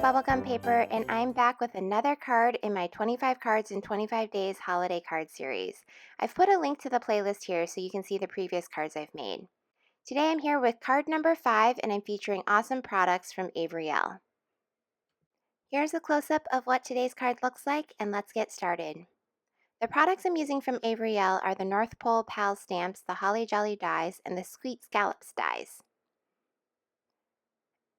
Bubblegum Paper, and I'm back with another card in my 25 Cards in 25 Days Holiday Card Series. I've put a link to the playlist here so you can see the previous cards I've made. Today I'm here with card number 5, and I'm featuring awesome products from Avery Elle. Here's a close-up of what today's card looks like, and let's get started. The products I'm using from Avery Elle are the North Pole Pal stamps, the Holly Jolly dies, and the Sweet Scallops dies.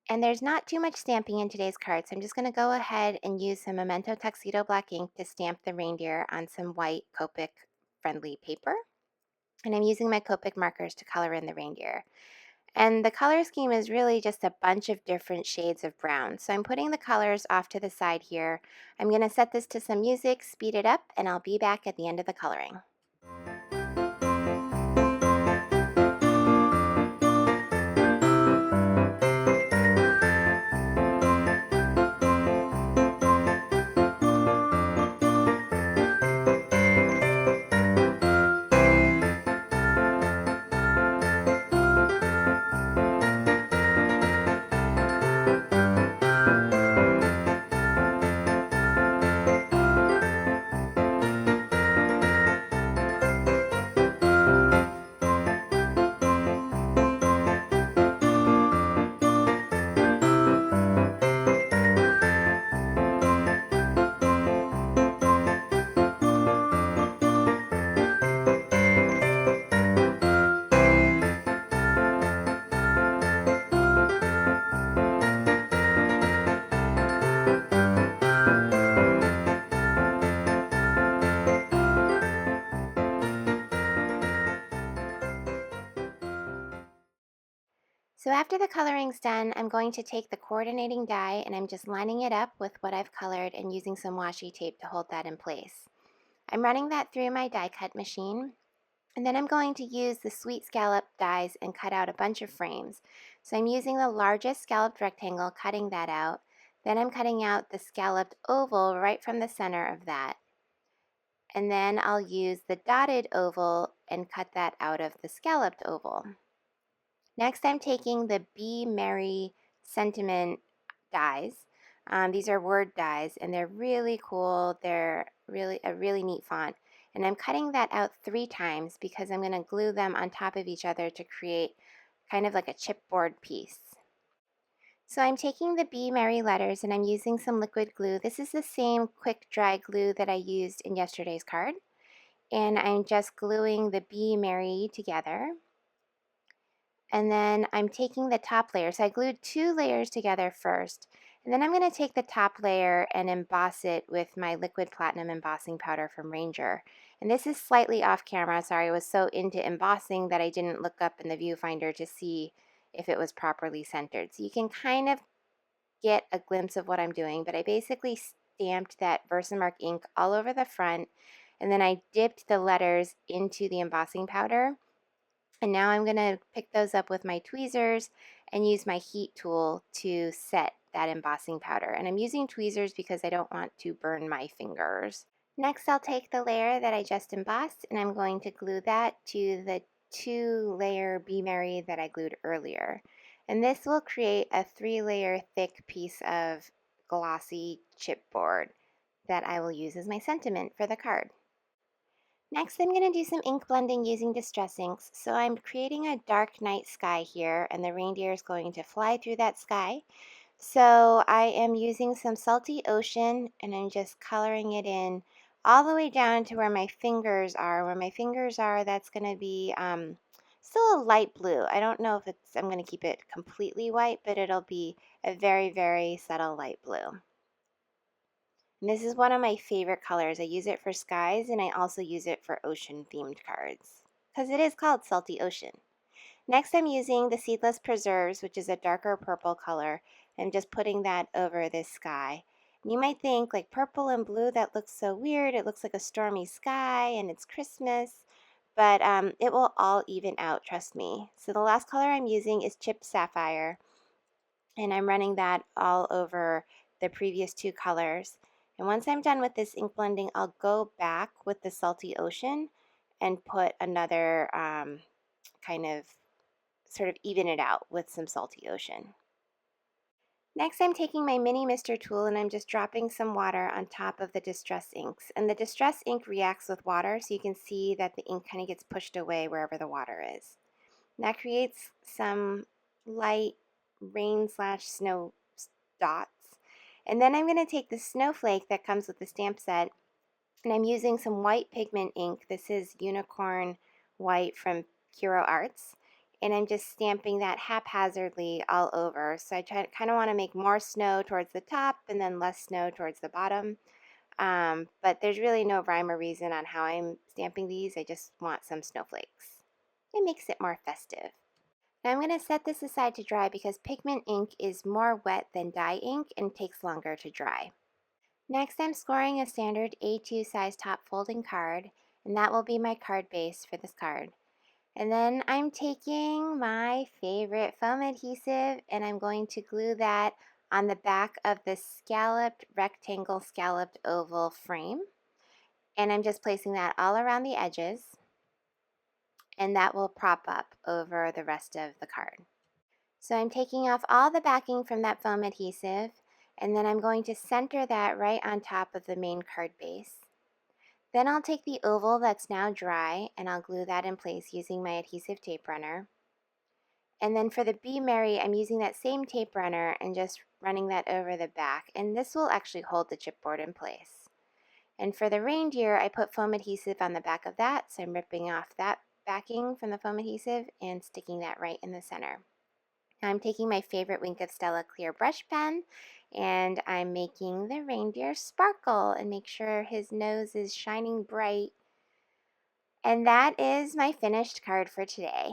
And there's not too much stamping in today's card, so I'm just going to go ahead and use some Memento Tuxedo Black ink to stamp the reindeer on some white Copic friendly paper. And I'm using my Copic markers to color in the reindeer. And the color scheme is really just a bunch of different shades of brown. So I'm putting the colors off to the side here. I'm going to set this to some music, speed it up, and I'll be back at the end of the coloring. So after the coloring's done, I'm going to take the coordinating die and I'm just lining it up with what I've colored and using some washi tape to hold that in place. I'm running that through my die cut machine, and then I'm going to use the Sweet Scallop dies and cut out a bunch of frames. So I'm using the largest scalloped rectangle, cutting that out. Then I'm cutting out the scalloped oval right from the center of that. And then I'll use the dotted oval and cut that out of the scalloped oval. Next, I'm taking the Be Merry sentiment dies. These are word dies, and they're really cool. They're really a really neat font. And I'm cutting that out 3 times because I'm going to glue them on top of each other to create kind of like a chipboard piece. So I'm taking the Be Merry letters and I'm using some liquid glue. This is the same quick dry glue that I used in yesterday's card. And I'm just gluing the Be Merry together. And then I'm taking the top layer. So I glued 2 layers together first. And then I'm going to take the top layer and emboss it with my liquid platinum embossing powder from Ranger. And this is slightly off camera. Sorry, I was so into embossing that I didn't look up in the viewfinder to see if it was properly centered. So you can kind of get a glimpse of what I'm doing, but I basically stamped that Versamark ink all over the front, and then I dipped the letters into the embossing powder. And now I'm going to pick those up with my tweezers and use my heat tool to set that embossing powder. And I'm using tweezers because I don't want to burn my fingers. Next, I'll take the layer that I just embossed and I'm going to glue that to the 2-layer Be Merry that I glued earlier. And this will create a 3-layer thick piece of glossy chipboard that I will use as my sentiment for the card. Next, I'm going to do some ink blending using distress inks. So I'm creating a dark night sky here, and the reindeer is going to fly through that sky. So I am using some Salty Ocean, and I'm just coloring it in all the way down to where my fingers are. Where my fingers are, that's going to be still a light blue. I don't know if I'm going to keep it completely white, but it'll be a very, very subtle light blue. And this is one of my favorite colors. I use it for skies and I also use it for ocean themed cards because it is called Salty Ocean. Next, I'm using the Seedless Preserves, which is a darker purple color, and just putting that over this sky. And you might think, like, purple and blue, that looks so weird. It looks like a stormy sky and it's Christmas, but it will all even out, trust me. So the last color I'm using is Chip Sapphire, and I'm running that all over the previous 2 colors. And once I'm done with this ink blending, I'll go back with the Salty Ocean and put another kind of sort of even it out with some Salty Ocean. Next, I'm taking my mini mister tool and I'm just dropping some water on top of the distress inks. And the distress ink reacts with water, so you can see that the ink kind of gets pushed away wherever the water is. And that creates some light rain/snow dots. And then I'm going to take the snowflake that comes with the stamp set, and I'm using some white pigment ink. This is Unicorn White from Curo Arts. And I'm just stamping that haphazardly all over. So I kind of want to make more snow towards the top and then less snow towards the bottom. But there's really no rhyme or reason on how I'm stamping these. I just want some snowflakes. It makes it more festive. Now I'm going to set this aside to dry because pigment ink is more wet than dye ink and takes longer to dry. Next, I'm scoring a standard A2 size top folding card, and that will be my card base for this card. And then I'm taking my favorite foam adhesive and I'm going to glue that on the back of the scalloped rectangle scalloped oval frame. And I'm just placing that all around the edges, and that will prop up over the rest of the card. So I'm taking off all the backing from that foam adhesive, and then I'm going to center that right on top of the main card base. Then I'll take the oval that's now dry and I'll glue that in place using my adhesive tape runner. And then for the Be Merry, I'm using that same tape runner and just running that over the back. And this will actually hold the chipboard in place. And for the reindeer, I put foam adhesive on the back of that. So I'm ripping off that backing from the foam adhesive and sticking that right in the center. Now I'm taking my favorite Wink of Stella clear brush pen and I'm making the reindeer sparkle and make sure his nose is shining bright. And that is my finished card for today.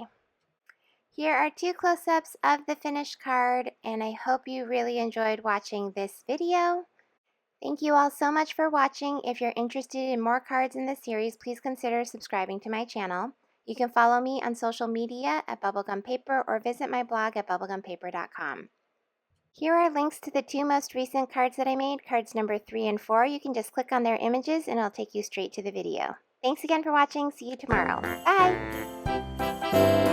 Here are 2 close-ups of the finished card, and I hope you really enjoyed watching this video. Thank you all so much for watching. If you're interested in more cards in this series, please consider subscribing to my channel. You can follow me on social media at Bubblegum Paper or visit my blog at bubblegumpaper.com. Here are links to the 2 most recent cards that I made, cards number 3 and 4. You can just click on their images and it'll take you straight to the video. Thanks again for watching. See you tomorrow. Bye!